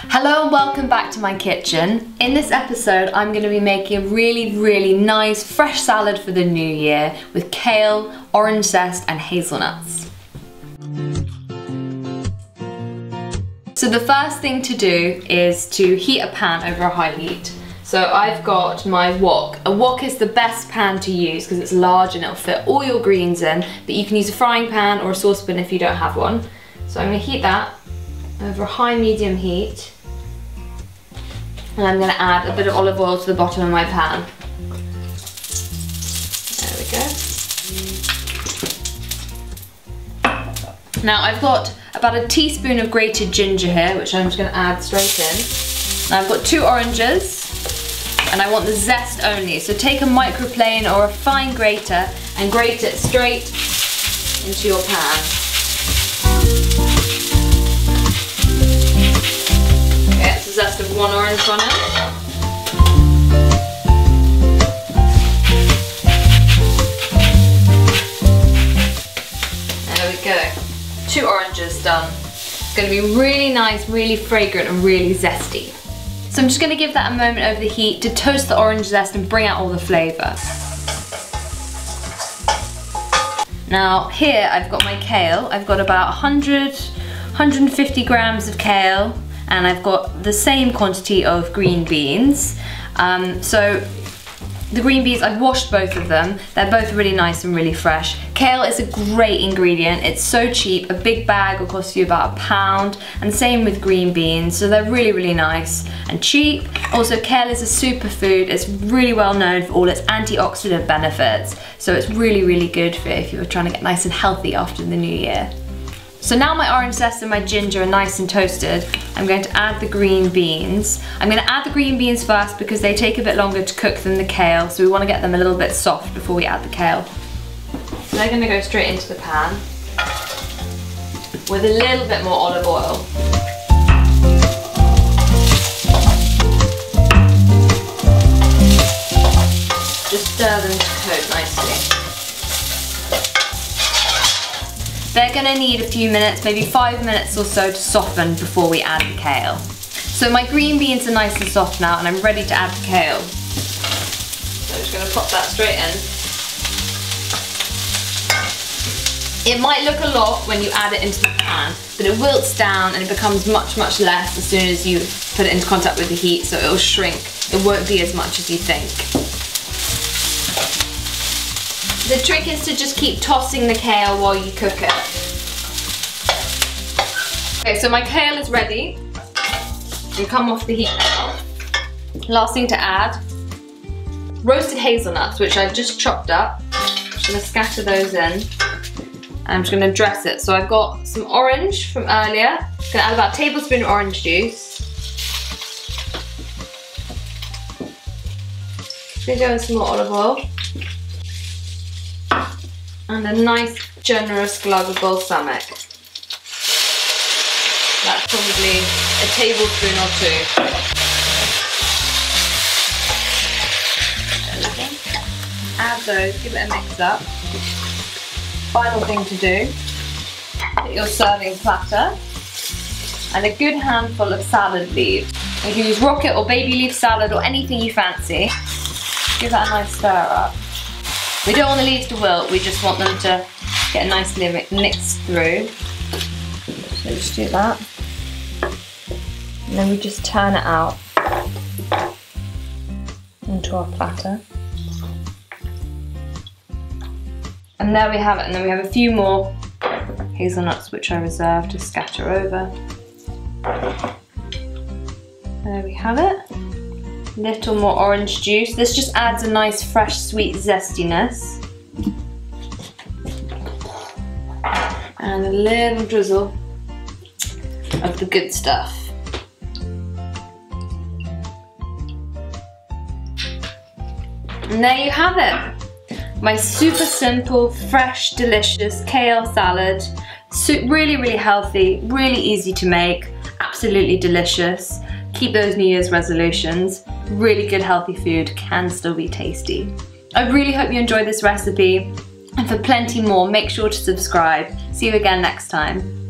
Hello and welcome back to my kitchen. In this episode I'm going to be making a really nice fresh salad for the new year with kale, orange zest and hazelnuts. So the first thing to do is to heat a pan over a high heat. So I've got my wok. A wok is the best pan to use because it's large and it'll fit all your greens in, but you can use a frying pan or a saucepan if you don't have one. So I'm going to heat that over a high-medium heat. And I'm going to add a bit of olive oil to the bottom of my pan. There we go. Now I've got about a teaspoon of grated ginger here, which I'm just going to add straight in. Now I've got 2 oranges, and I want the zest only. So take a microplane or a fine grater and grate it straight into your pan. Zest of 1 orange on it. There we go. 2 oranges done. It's going to be really nice, really fragrant and really zesty. So I'm just going to give that a moment over the heat to toast the orange zest and bring out all the flavour. Now here I've got my kale. I've got about 150 grams of kale. And I've got the same quantity of green beans. So the green beans, I've washed both of them. They're both really nice and really fresh. Kale is a great ingredient. It's so cheap. A big bag will cost you about £1, and same with green beans. So they're really nice and cheap. Also, kale is a superfood. It's really well known for all its antioxidant benefits. So it's really good for if you're trying to get nice and healthy after the new year. So now my orange zest and my ginger are nice and toasted, I'm going to add the green beans. I'm going to add the green beans first because they take a bit longer to cook than the kale, so we want to get them a little bit soft before we add the kale. So they're going to go straight into the pan with a little bit more olive oil. Just stir them to coat nicely. They're going to need a few minutes, maybe 5 minutes or so to soften before we add the kale. So my green beans are nice and soft now and I'm ready to add the kale. So I'm just going to pop that straight in. It might look a lot when you add it into the pan, but it wilts down and it becomes much less as soon as you put it into contact with the heat, so it'll shrink. It won't be as much as you think. The trick is to just keep tossing the kale while you cook it. Okay, so my kale is ready. You come off the heat now. Last thing to add, roasted hazelnuts, which I've just chopped up. I'm just going to scatter those in. And I'm just going to dress it. So I've got some orange from earlier. I'm going to add about a tablespoon of orange juice. Going to go in some more olive oil. And a nice generous glove of balsamic. That's probably a tablespoon or 2. Add those, give it a mix up. Final thing to do, get your serving platter and a good handful of salad leaves. You can use rocket or baby leaf salad or anything you fancy. Give that a nice stir up. We don't want the leaves to wilt, we just want them to get nicely mixed through. So just do that. And then we just turn it out into our platter. And there we have it, and then we have a few more hazelnuts which I reserved to scatter over. There we have it. Little more orange juice. This just adds a nice fresh sweet zestiness. And a little drizzle of the good stuff. And there you have it. My super simple, fresh, delicious kale salad. Really healthy, really easy to make, absolutely delicious. Keep those New Year's resolutions. Really good healthy food can still be tasty. I really hope you enjoyed this recipe, and for plenty more make sure to subscribe. See you again next time.